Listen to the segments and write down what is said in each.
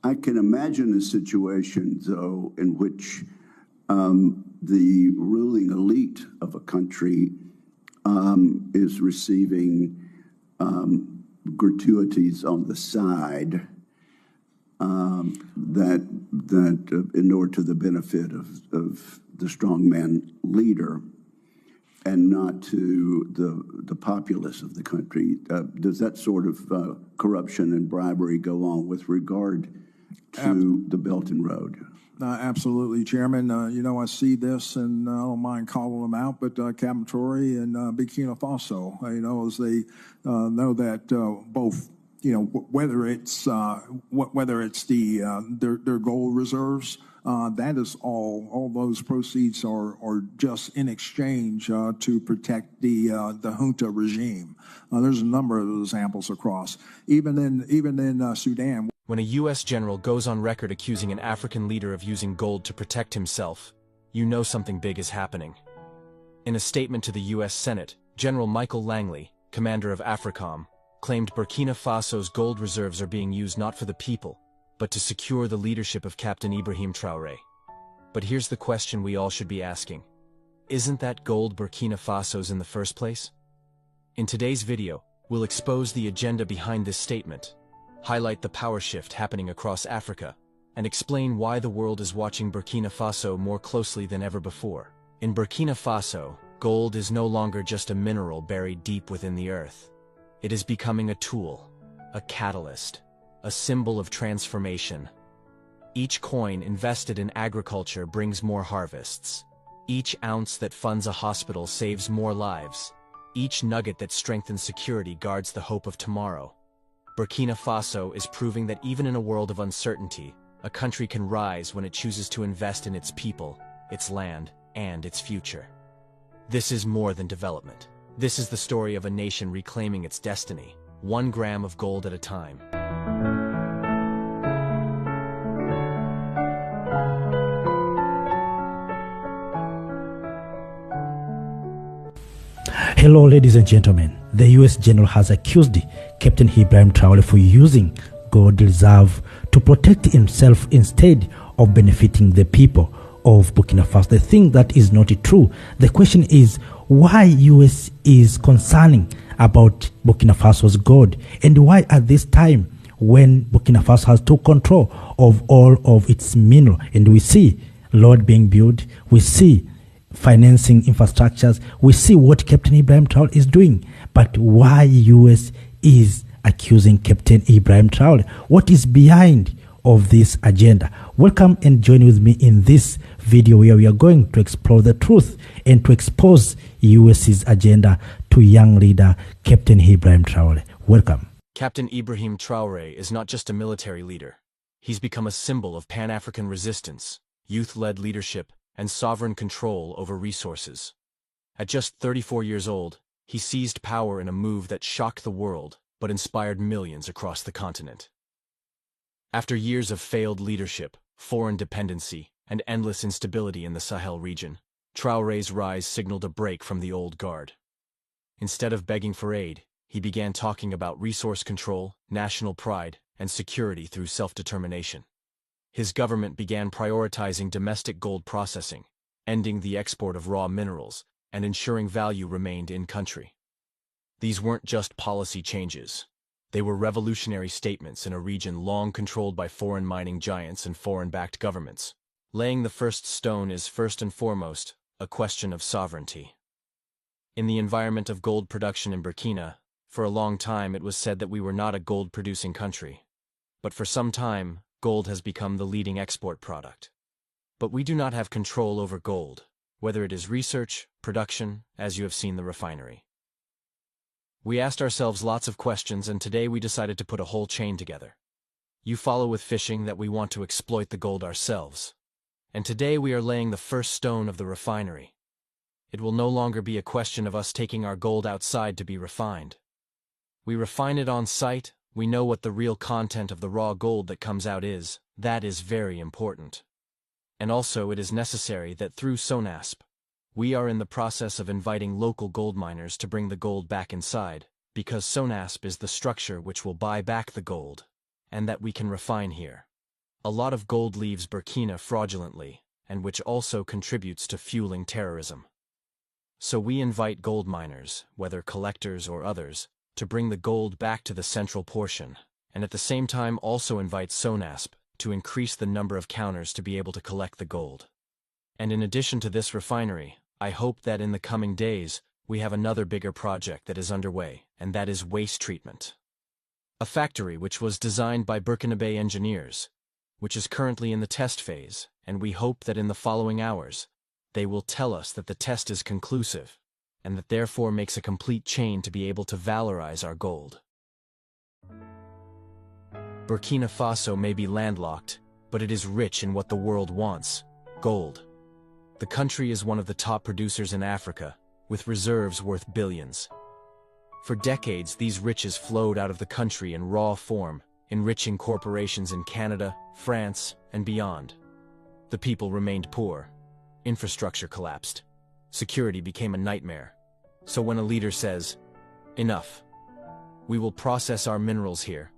I can imagine a situation, though, in which the ruling elite of a country is receiving gratuities on the side that inure to the benefit of the strongman leader and not to the populace of the country. Does that sort of corruption and bribery go on with regard to the Belt and Road? Absolutely, Chairman. I see this, and I don't mind calling them out, but Captain Traore and Burkina Faso, as they know that both, whether it's their gold reserves, that is all those proceeds are just in exchange to protect the junta regime. There's a number of examples across, even in Sudan. When a U.S. general goes on record accusing an African leader of using gold to protect himself, you know something big is happening. In a statement to the U.S. Senate, General Michael Langley, commander of AFRICOM, claimed Burkina Faso's gold reserves are being used not for the people, but to secure the leadership of Captain Ibrahim Traore. But here's the question we all should be asking. Isn't that gold Burkina Faso's in the first place? In today's video, we'll expose the agenda behind this statement, highlight the power shift happening across Africa, and explain why the world is watching Burkina Faso more closely than ever before. In Burkina Faso, gold is no longer just a mineral buried deep within the earth. It is becoming a tool, a catalyst, a symbol of transformation. Each coin invested in agriculture brings more harvests. Each ounce that funds a hospital saves more lives. Each nugget that strengthens security guards the hope of tomorrow. Burkina Faso is proving that even in a world of uncertainty, a country can rise when it chooses to invest in its people, its land, and its future. This is more than development. This is the story of a nation reclaiming its destiny, 1 gram of gold at a time. Hello, ladies and gentlemen. The U.S. general has accused Captain Ibrahim Traore for using gold reserve to protect himself instead of benefiting the people of Burkina Faso. The thing that is not true. The question is why U.S. is concerning about Burkina Faso's gold, and why at this time when Burkina Faso has took control of all of its mineral, and we see road being built, we see financing infrastructures, we see what Captain Ibrahim Traore is doing. But why U.S. is accusing Captain Ibrahim Traore? What is behind of this agenda? Welcome and join with me in this video where we are going to explore the truth and to expose U.S.'s agenda to young leader Captain Ibrahim Traore. Welcome. Captain Ibrahim Traore is not just a military leader. He's become a symbol of Pan-African resistance, youth-led leadership, and sovereign control over resources. At just 34 years old, he seized power in a move that shocked the world but inspired millions across the continent. After years of failed leadership, foreign dependency, and endless instability in the Sahel region, Traore's rise signaled a break from the old guard. Instead of begging for aid, he began talking about resource control, national pride, and security through self-determination. His government began prioritizing domestic gold processing, ending the export of raw minerals, and ensuring value remained in-country. These weren't just policy changes. They were revolutionary statements in a region long controlled by foreign mining giants and foreign-backed governments. Laying the first stone is first and foremost a question of sovereignty. In the environment of gold production in Burkina, for a long time it was said that we were not a gold-producing country. But for some time, gold has become the leading export product. But we do not have control over gold, whether it is research, production, as you have seen the refinery. We asked ourselves lots of questions, and today we decided to put a whole chain together. You follow with fishing that we want to exploit the gold ourselves. And today we are laying the first stone of the refinery. It will no longer be a question of us taking our gold outside to be refined. We refine it on site. We know what the real content of the raw gold that comes out is. That is very important. And also it is necessary that through SONASP, we are in the process of inviting local gold miners to bring the gold back inside, because SONASP is the structure which will buy back the gold, and that we can refine here. A lot of gold leaves Burkina fraudulently, and which also contributes to fueling terrorism. So we invite gold miners, whether collectors or others, to bring the gold back to the central portion, and at the same time also invite SONASP to increase the number of counters to be able to collect the gold. And in addition to this refinery, I hope that in the coming days, we have another bigger project that is underway, and that is waste treatment. A factory which was designed by Burkinabe engineers, which is currently in the test phase, and we hope that in the following hours, they will tell us that the test is conclusive, and that therefore makes a complete chain to be able to valorize our gold. Burkina Faso may be landlocked, but it is rich in what the world wants: gold. The country is one of the top producers in Africa, with reserves worth billions. For decades, these riches flowed out of the country in raw form, enriching corporations in Canada, France, and beyond. The people remained poor. Infrastructure collapsed. Security became a nightmare. So when a leader says, "Enough. We will process our minerals here.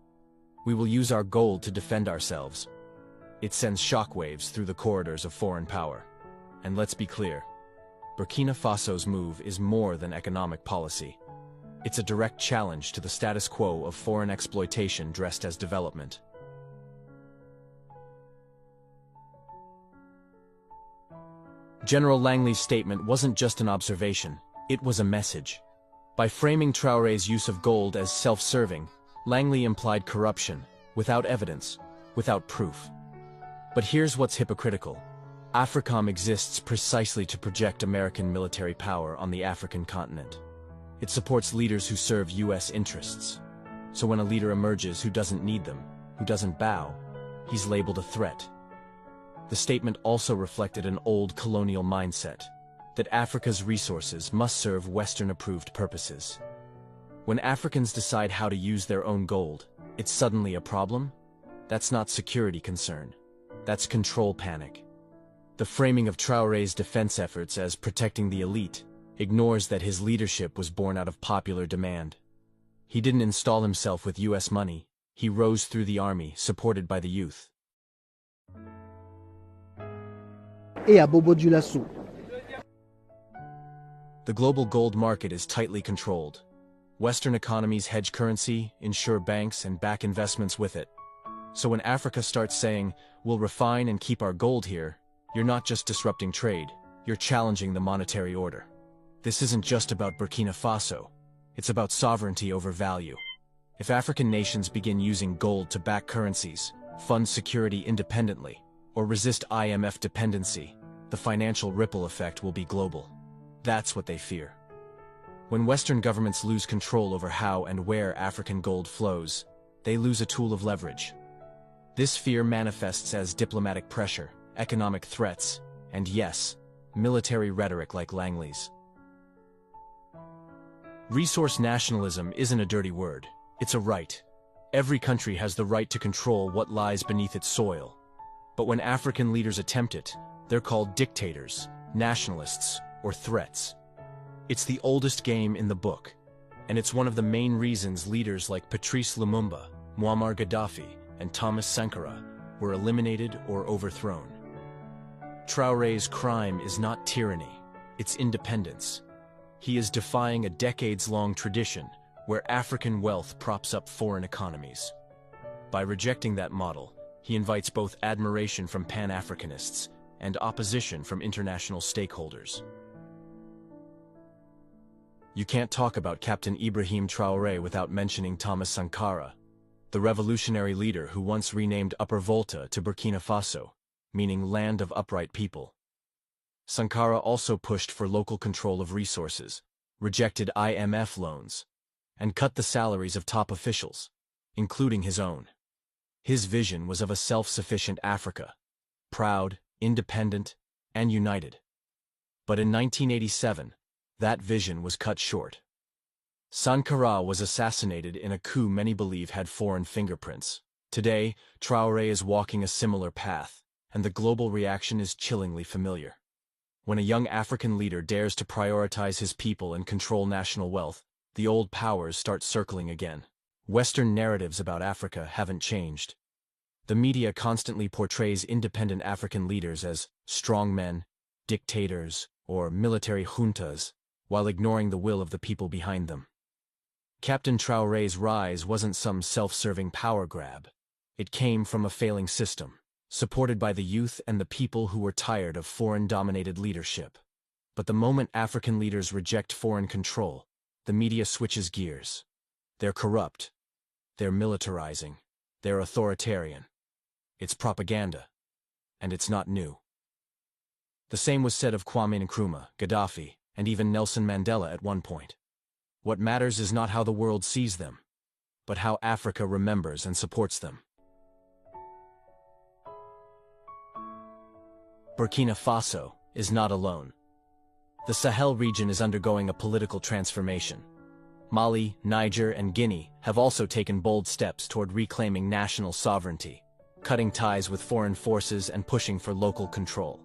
We will use our gold to defend ourselves," it sends shockwaves through the corridors of foreign power. And let's be clear, Burkina Faso's move is more than economic policy. It's a direct challenge to the status quo of foreign exploitation dressed as development. General Langley's statement wasn't just an observation, it was a message. By framing Traore's use of gold as self-serving, Langley implied corruption, without evidence, without proof. But here's what's hypocritical. AFRICOM exists precisely to project American military power on the African continent. It supports leaders who serve US interests. So when a leader emerges who doesn't need them, who doesn't bow, he's labeled a threat. The statement also reflected an old colonial mindset, that Africa's resources must serve Western-approved purposes. When Africans decide how to use their own gold, it's suddenly a problem? That's not security concern. That's control panic. The framing of Traore's defense efforts as protecting the elite ignores that his leadership was born out of popular demand. He didn't install himself with US money. He rose through the army, supported by the youth. The global gold market is tightly controlled. Western economies hedge currency, insure banks, and back investments with it. So when Africa starts saying, "We'll refine and keep our gold here," you're not just disrupting trade, you're challenging the monetary order. This isn't just about Burkina Faso. It's about sovereignty over value. If African nations begin using gold to back currencies, fund security independently, or resist IMF dependency, the financial ripple effect will be global. That's what they fear. When Western governments lose control over how and where African gold flows, they lose a tool of leverage. This fear manifests as diplomatic pressure, economic threats, and yes, military rhetoric like Langley's. Resource nationalism isn't a dirty word, it's a right. Every country has the right to control what lies beneath its soil. But when African leaders attempt it, they're called dictators, nationalists, or threats. It's the oldest game in the book, and it's one of the main reasons leaders like Patrice Lumumba, Muammar Gaddafi, and Thomas Sankara were eliminated or overthrown. Traore's crime is not tyranny, it's independence. He is defying a decades-long tradition where African wealth props up foreign economies. By rejecting that model, he invites both admiration from Pan-Africanists and opposition from international stakeholders. You can't talk about Captain Ibrahim Traore without mentioning Thomas Sankara, the revolutionary leader who once renamed Upper Volta to Burkina Faso, meaning land of upright people. Sankara also pushed for local control of resources, rejected IMF loans, and cut the salaries of top officials, including his own. His vision was of a self-sufficient Africa, proud, independent, and united. But in 1987, that vision was cut short. Sankara was assassinated in a coup many believe had foreign fingerprints. Today, Traore is walking a similar path, and the global reaction is chillingly familiar. When a young African leader dares to prioritize his people and control national wealth, the old powers start circling again. Western narratives about Africa haven't changed. The media constantly portrays independent African leaders as strongmen, dictators, or military juntas, while ignoring the will of the people behind them. Captain Traore's rise wasn't some self-serving power grab. It came from a failing system, supported by the youth and the people who were tired of foreign-dominated leadership. But the moment African leaders reject foreign control, the media switches gears. They're corrupt. They're militarizing. They're authoritarian. It's propaganda. And it's not new. The same was said of Kwame Nkrumah, Gaddafi, and even Nelson Mandela at one point. What matters is not how the world sees them, but how Africa remembers and supports them. Burkina Faso is not alone. The Sahel region is undergoing a political transformation. Mali, Niger, and Guinea have also taken bold steps toward reclaiming national sovereignty, cutting ties with foreign forces and pushing for local control.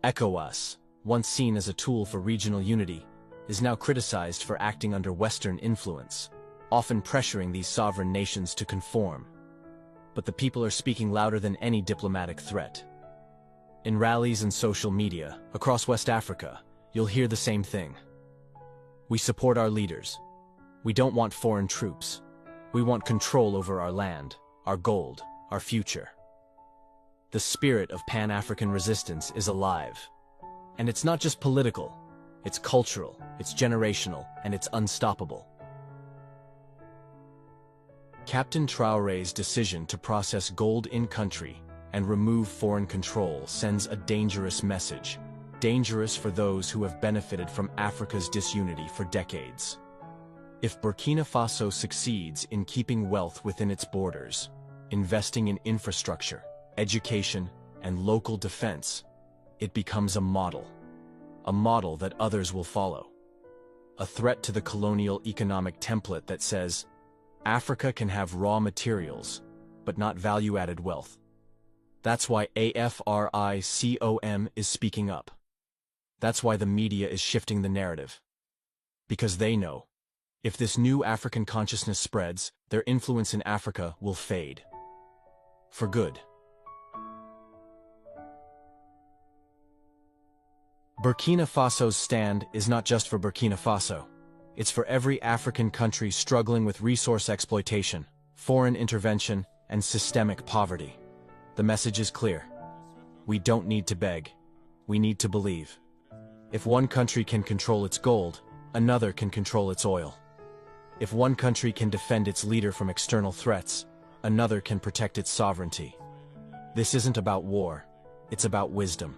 ECOWAS, once seen as a tool for regional unity, is now criticized for acting under Western influence, often pressuring these sovereign nations to conform. But the people are speaking louder than any diplomatic threat. In rallies and social media across West Africa, you'll hear the same thing. We support our leaders. We don't want foreign troops. We want control over our land, our gold, our future. The spirit of Pan-African resistance is alive. And it's not just political, it's cultural, it's generational, and it's unstoppable. Captain Traore's decision to process gold in-country and remove foreign control sends a dangerous message. Dangerous for those who have benefited from Africa's disunity for decades. If Burkina Faso succeeds in keeping wealth within its borders, investing in infrastructure, education, and local defense, it becomes a model that others will follow. A threat to the colonial economic template that says, Africa can have raw materials, but not value-added wealth. That's why AFRICOM is speaking up. That's why the media is shifting the narrative. Because they know, if this new African consciousness spreads, their influence in Africa will fade. For good. Burkina Faso's stand is not just for Burkina Faso. It's for every African country struggling with resource exploitation, foreign intervention, and systemic poverty. The message is clear. We don't need to beg. We need to believe. If one country can control its gold, another can control its oil. If one country can defend its leader from external threats, another can protect its sovereignty. This isn't about war. It's about wisdom.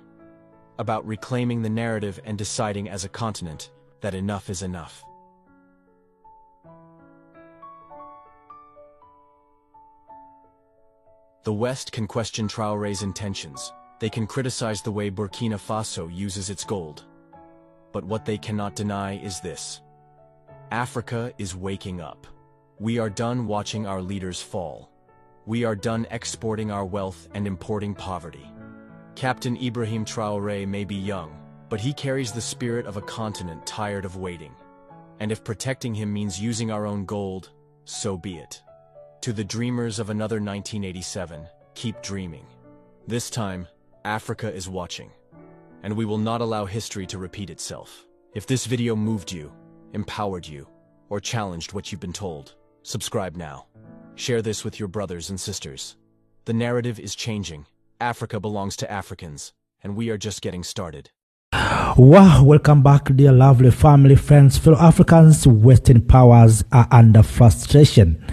About reclaiming the narrative and deciding as a continent that enough is enough. The West can question Traore's intentions. They can criticize the way Burkina Faso uses its gold. But what they cannot deny is this. Africa is waking up. We are done watching our leaders fall. We are done exporting our wealth and importing poverty. Captain Ibrahim Traore may be young, but he carries the spirit of a continent tired of waiting. And if protecting him means using our own gold, so be it. To the dreamers of another 1987, keep dreaming. This time, Africa is watching. And we will not allow history to repeat itself. If this video moved you, empowered you, or challenged what you've been told, subscribe now. Share this with your brothers and sisters. The narrative is changing. Africa belongs to Africans, and we are just getting started. Wow, welcome back, dear lovely family, friends, fellow Africans. Western powers are under frustration.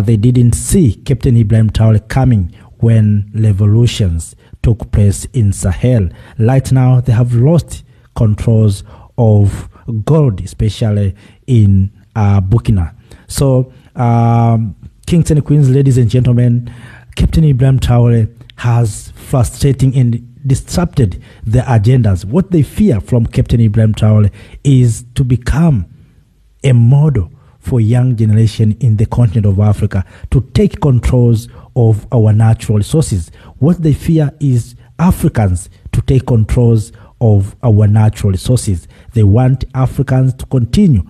They didn't see Captain Ibrahim Traore coming when revolutions took place in Sahel. Right now, they have lost controls of gold, especially in Burkina. So, kings and queens, ladies and gentlemen, Captain Ibrahim Traore has frustrating and disrupted their agendas. What they fear from Captain Ibrahim Traore is to become a model for young generation in the continent of Africa to take controls of our natural resources. What they fear is Africans to take controls of our natural resources. They want Africans to continue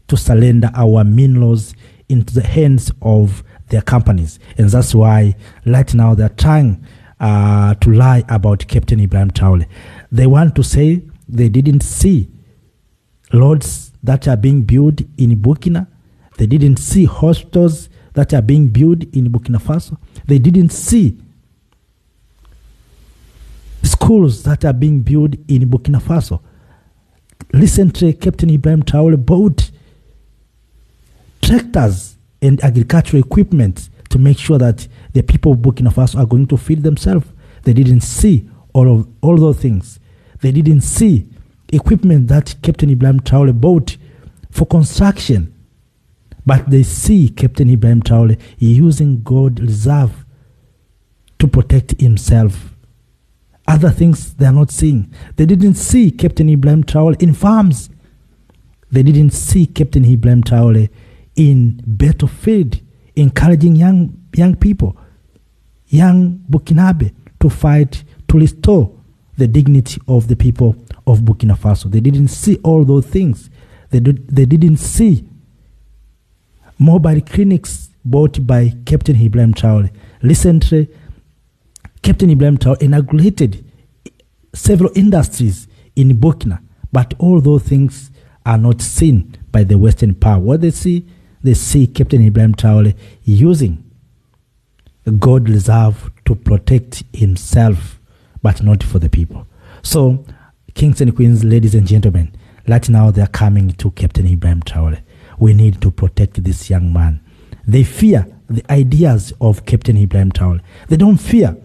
to surrender our minerals into the hands of their companies. And that's why right now they're trying to lie about Captain Ibrahim Traore. They want to say they didn't see roads that are being built in Burkina. They didn't see hospitals that are being built in Burkina Faso. They didn't see schools that are being built in Burkina Faso. Recently, Captain Ibrahim Traore bought tractors and agricultural equipment to make sure that the people of Burkina Faso are going to feed themselves. They didn't see all those things. They didn't see equipment that Captain Ibrahim Traore bought for construction. But they see Captain Ibrahim Traore using gold reserve to protect himself. Other things they are not seeing. They didn't see Captain Ibrahim Traore in farms. They didn't see Captain Ibrahim Traore in battlefield, encouraging young people, young Burkinabe to fight to restore the dignity of the people of Burkina Faso. They didn't see all those things. They didn't see mobile clinics bought by Captain Ibrahim Traore. Recently, Captain Ibrahim Traore inaugurated several industries in Burkina, but all those things are not seen by the Western power. What they see Captain Ibrahim Traore using gold reserve to protect himself, but not for the people. So, kings and queens, ladies and gentlemen, right now they are coming to Captain Ibrahim Traore. We need to protect this young man. They fear the ideas of Captain Ibrahim Traore. They don't fear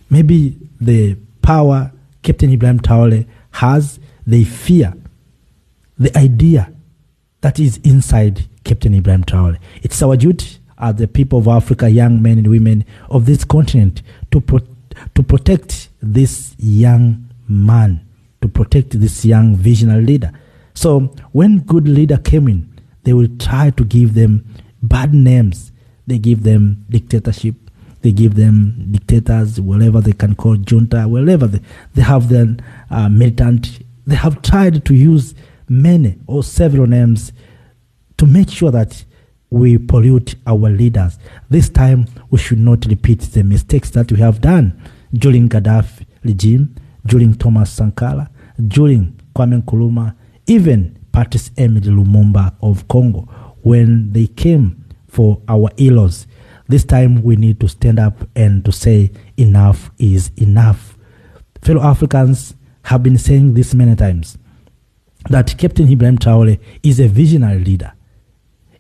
maybe the power Captain Ibrahim Traore has. They fear the idea that is inside Captain Ibrahim Traore. It's our duty as the people of Africa, young men and women of this continent, to protect this young man, to protect this young visionary leader. So when good leader came in, they will try to give them bad names. They give them dictatorship. They give them dictators, whatever they can call junta, wherever they have their militant. They have tried to use many or several names to make sure that we pollute our leaders. This time, we should not repeat the mistakes that we have done during Gaddafi regime, during Thomas Sankara, during Kwame Nkrumah, even Patrice Emery Lumumba of Congo, when they came for our ills. This time we need to stand up and to say enough is enough. Fellow Africans have been saying this many times, that Captain Ibrahim Traore is a visionary leader,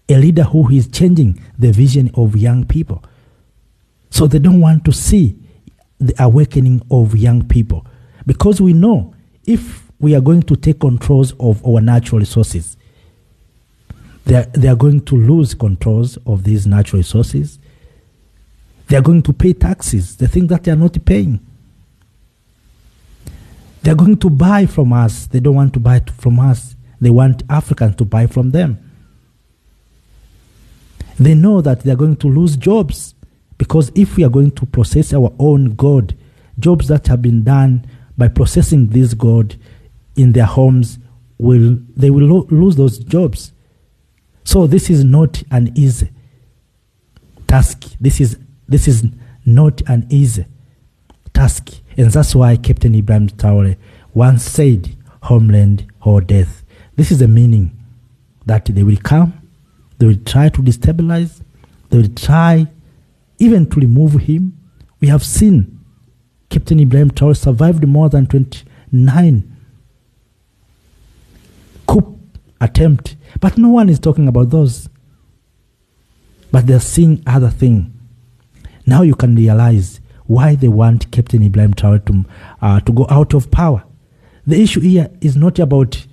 a leader who is changing the vision of young people. So they don't want to see the awakening of young people, because we know if we are going to take controls of our natural resources, they are going to lose controls of these natural resources. They are going to pay taxes, the thing that they are not paying. They are going to buy from us. They don't want to buy from us. They want Africans to buy from them. They know that they are going to lose jobs, because if we are going to process our own gold, jobs that have been done by processing this gold in their homes, they will lose those jobs. So this is not an easy task. This is not an easy task. And that's why Captain Ibrahim Traore once said, homeland or death. This is the meaning that they will come, they will try to destabilize, they will try even to remove him. We have seen Captain Ibrahim Traore survived more than 29 coup attempt, but no one is talking about those. But they're seeing other things. Now you can realize why they want Captain Ibrahim Traore to go out of power. The issue here is not about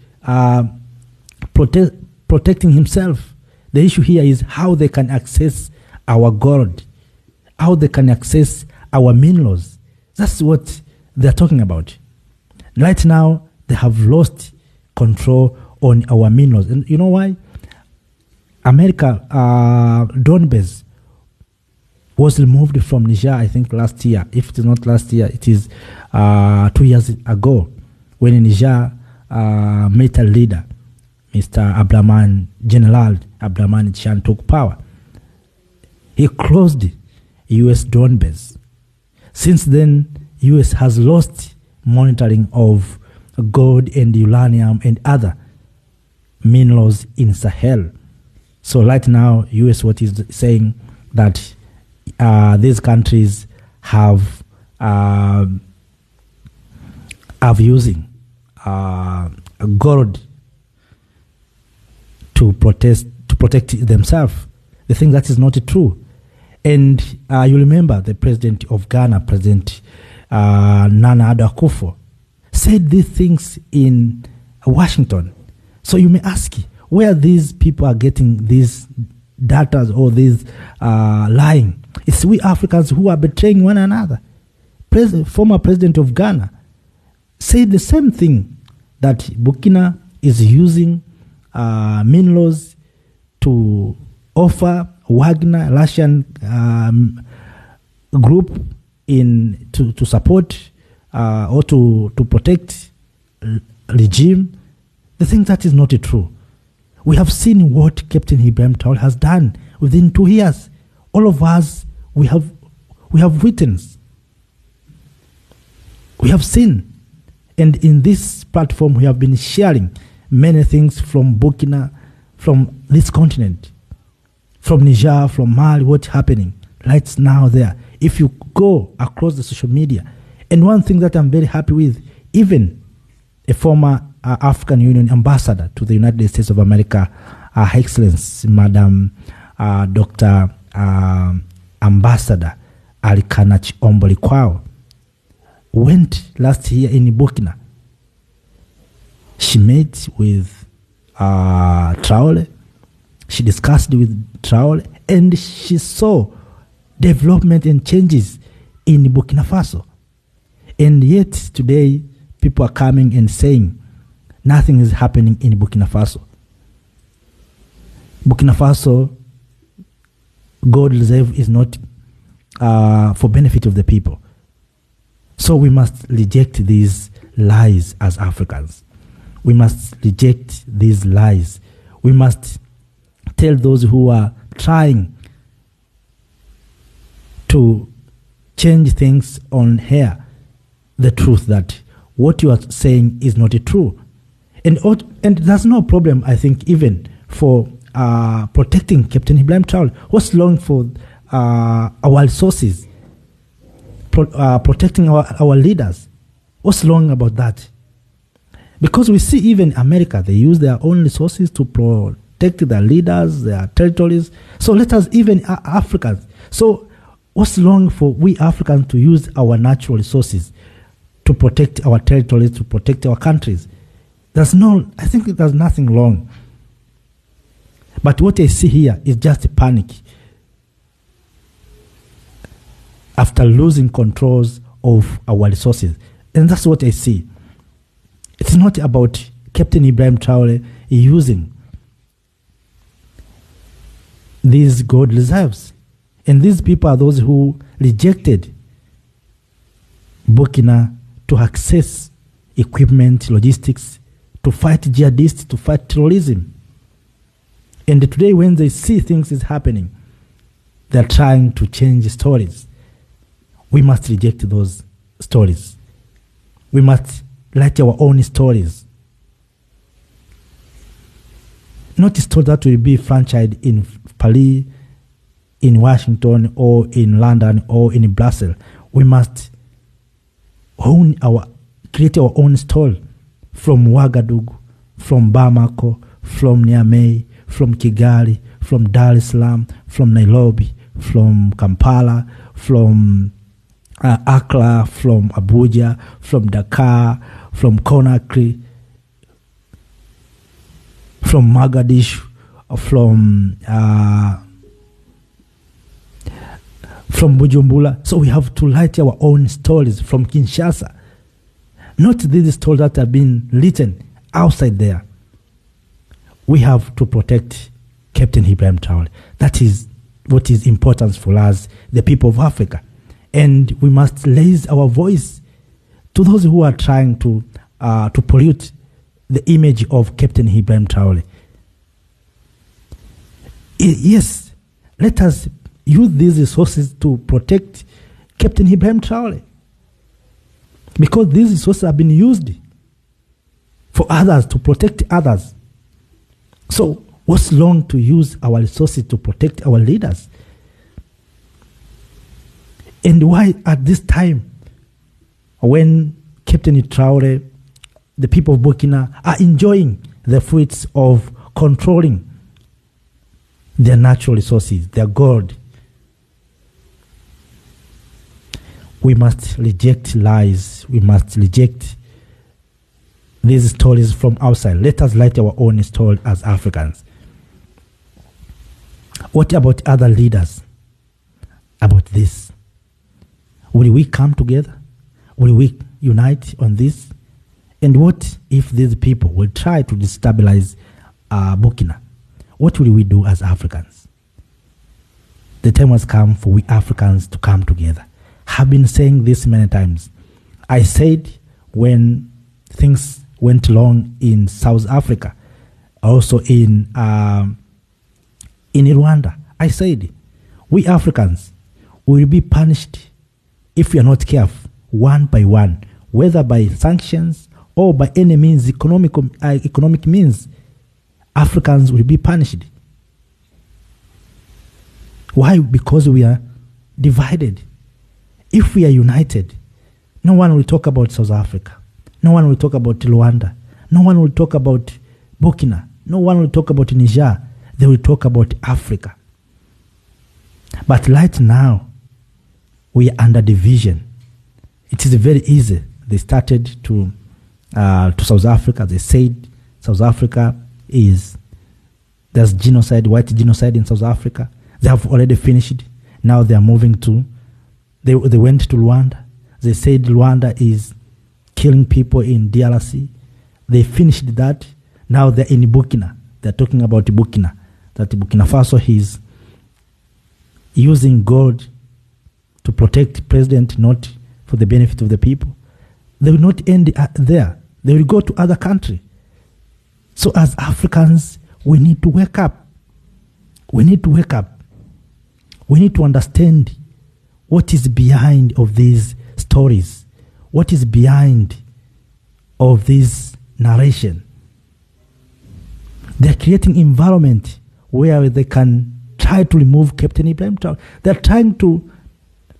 protecting himself. The issue here is how they can access our gold, how they can access our minerals. That's what they're talking about. Right now, they have lost control on our minerals. And you know why? America, Donbass, was removed from Niger, I think, last year. If it is not last year, it is 2 years ago, when a Niger military leader, Mr. General Abdraman Chan, took power. He closed U.S. drone base. Since then, U.S. has lost monitoring of gold and uranium and other minerals in Sahel. So right now, U.S. what is saying that these countries have using gold to protect themselves. They think that is not true. And you remember the president of Ghana, President Nana Addo Akufo, said these things in Washington. So you may ask where these people are getting these data or these lying. It's we Africans who are betraying one another. Former president of Ghana said the same thing, that Burkina is using minerals to offer Wagner, Russian group, to support or to protect regime. They think that is not true. We have seen what Captain Ibrahim Traore has done within 2 years. All of us, we have witnessed. We have seen. And in this platform, we have been sharing many things from Burkina, from this continent, from Niger, from Mali, what's happening right now there. If you go across the social media, and one thing that I'm very happy with, even a former African Union ambassador to the United States of America, Her Excellency, Madam Dr. Ambassador Alikanachi Ombolikwao, went last year in Burkina. She met with Traore. She discussed with Traore, and she saw development and changes in Burkina Faso. And yet today, people are coming and saying nothing is happening in Burkina Faso. Burkina Faso gold reserve is not for benefit of the people. So we must reject these lies as Africans. We must reject these lies. We must tell those who are trying to change things on here the truth, that what you are saying is not true. And there's no problem, I think, even for protecting Captain Ibrahim Traore. What's wrong for our resources, protecting our leaders? What's wrong about that? Because we see even America, they use their own resources to protect their leaders, their territories. So let us, even Africans. So what's wrong for we Africans to use our natural resources to protect our territories, to protect our countries? I think there's nothing wrong. But what I see here is just a panic after losing controls of our resources. And that's what I see. It's not about Captain Ibrahim Traore using these gold reserves. And these people are those who rejected Burkina to access equipment, logistics, to fight jihadists, to fight terrorism. And today when they see things is happening, they're trying to change stories. We must reject those stories. We must write our own stories. Not a story that will be franchised in Paris, in Washington, or in London, or in Brussels. We must create our own story from Ouagadougou, from Bamako, from Niamey, from Kigali, from Dar es Salaam, from Nairobi, from Kampala, from Accra, from Abuja, from Dakar, from Conakry, from Mogadishu, from Bujumbura. So we have to write our own stories from Kinshasa. Not these stories that have been written outside there. We have to protect Captain Ibrahim Traore. That is what is important for us, the people of Africa. And we must raise our voice to those who are trying to pollute the image of Captain Ibrahim Traore. Yes, let us use these resources to protect Captain Ibrahim Traore. Because these resources have been used for others, to protect others. So what's wrong to use our resources to protect our leaders? And why at this time, when Captain Traore, the people of Burkina are enjoying the fruits of controlling their natural resources, their gold, we must reject lies. We must reject these stories from outside. Let us write our own story as Africans. What about other leaders about this? Will we come together? Will we unite on this? And what if these people will try to destabilize Burkina? What will we do as Africans? The time has come for we Africans to come together. I've been saying this many times. I said when things went wrong in South Africa, also in Rwanda, I said we Africans will be punished if we are not careful, one by one, whether by sanctions or by any means, economic means. Africans will be punished. Why? Because we are divided. If we are united, no one will talk about South Africa. No one will talk about Rwanda. No one will talk about Burkina. No one will talk about Niger. They will talk about Africa. But right now, we are under division. It is very easy. They started to South Africa. They said South Africa there's genocide, white genocide in South Africa. They have already finished. Now they are moving to, they went to Rwanda. They said Rwanda is killing people in DRC. They finished that. Now they're in Burkina. They're talking about Burkina, that Burkina Faso is using gold to protect president, not for the benefit of the people. They will not end there. They will go to other countries. So as Africans, we need to wake up. We need to wake up. We need to understand what is behind of these stories, what is behind of this narration. They're creating environment where they can try to remove Captain Ibrahim Traore. They're trying to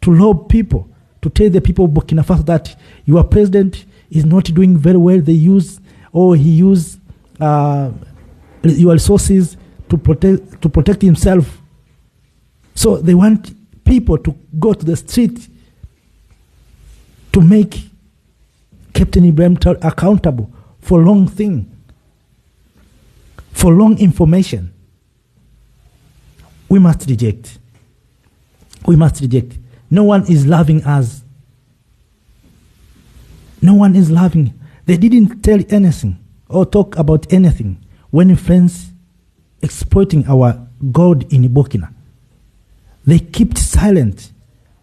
rob people, to tell the people of Burkina Faso that your president is not doing very well. He used your resources to protect himself. So they want people to go to the street to make Captain Ibrahim Traore accountable for wrong thing, for wrong information. We must reject. We must reject. No one is loving us. No one is loving. They didn't tell anything or talk about anything when friends exploiting our gold in Burkina. They kept silent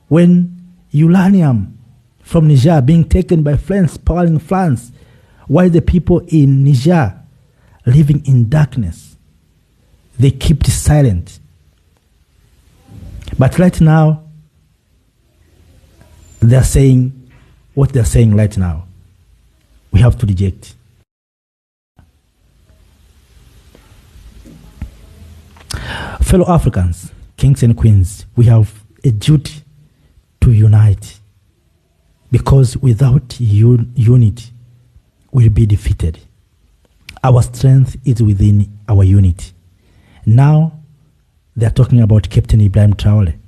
when uranium from Niger being taken by France, powering France, while the people in Niger living in darkness. They kept silent. But right now, they're saying what they're saying right now. We have to reject. Fellow Africans, kings and queens, we have a duty to unite, because without unity, we'll be defeated. Our strength is within our unity. Now, they're talking about Captain Ibrahim Traore.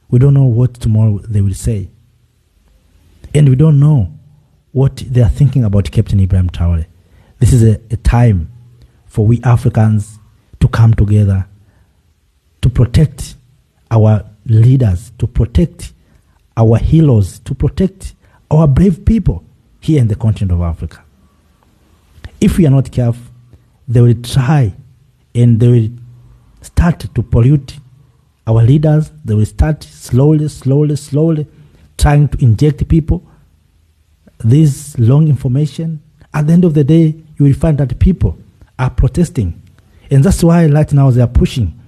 We don't know what tomorrow they will say. And we don't know what they are thinking about Captain Ibrahim Traore. This is a time for we Africans to come together to protect our leaders, to protect our heroes, to protect our brave people here in the continent of Africa. If we are not careful, they will try and they will start to pollute our leaders. They will start slowly trying to inject people this wrong information. At the end of the day, you will find that people are protesting. And that's why right now they are pushing,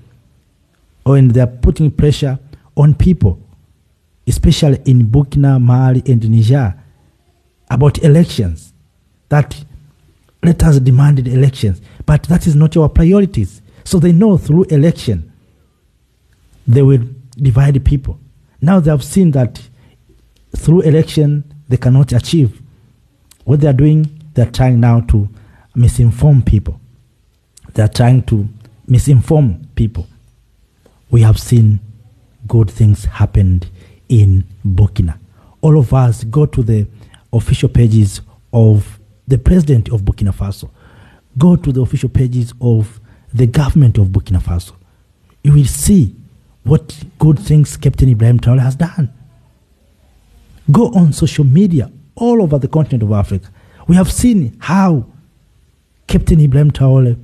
and they are putting pressure on people, especially in Burkina, Mali, and Niger, about elections. That let us demand elections, but that is not our priorities. So they know through election they will divide people. Now they have seen that through election they cannot achieve. What they are doing, they are trying now to misinform people. They are trying to misinform people. We have seen good things happened in Burkina. All of us go to the official pages of the president of Burkina Faso. Go to the official pages of the government of Burkina Faso. You will see what good things Captain Ibrahim Traore has done. Go on social media all over the continent of Africa. We have seen how Captain Ibrahim Traore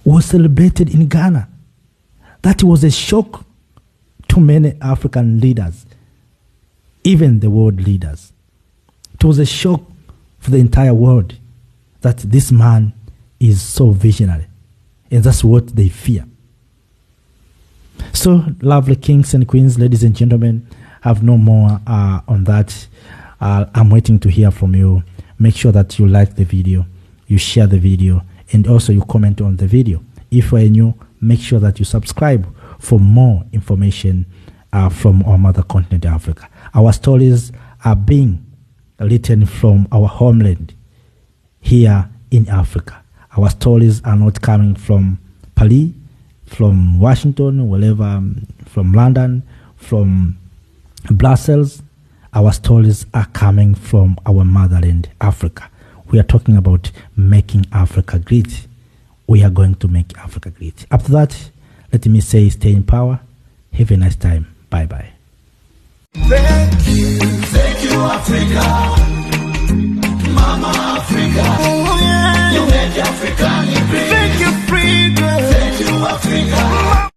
was celebrated in Ghana. That was a shock to many African leaders, even the world leaders. It was a shock for the entire world that this man is so visionary, and that's what they fear. So, lovely kings and queens, ladies and gentlemen, have no more on that. I'm waiting to hear from you. Make sure that you like the video, you share the video, and also you comment on the video. If you are new, make sure that you subscribe for more information from our mother continent, Africa. Our stories are being written from our homeland here in Africa. Our stories are not coming from Paris, from Washington, wherever, from London, from Brussels. Our stories are coming from our motherland, Africa. We are talking about making Africa great. We are going to make Africa great. After that, let me say stay in power. Have a nice time. Bye-bye.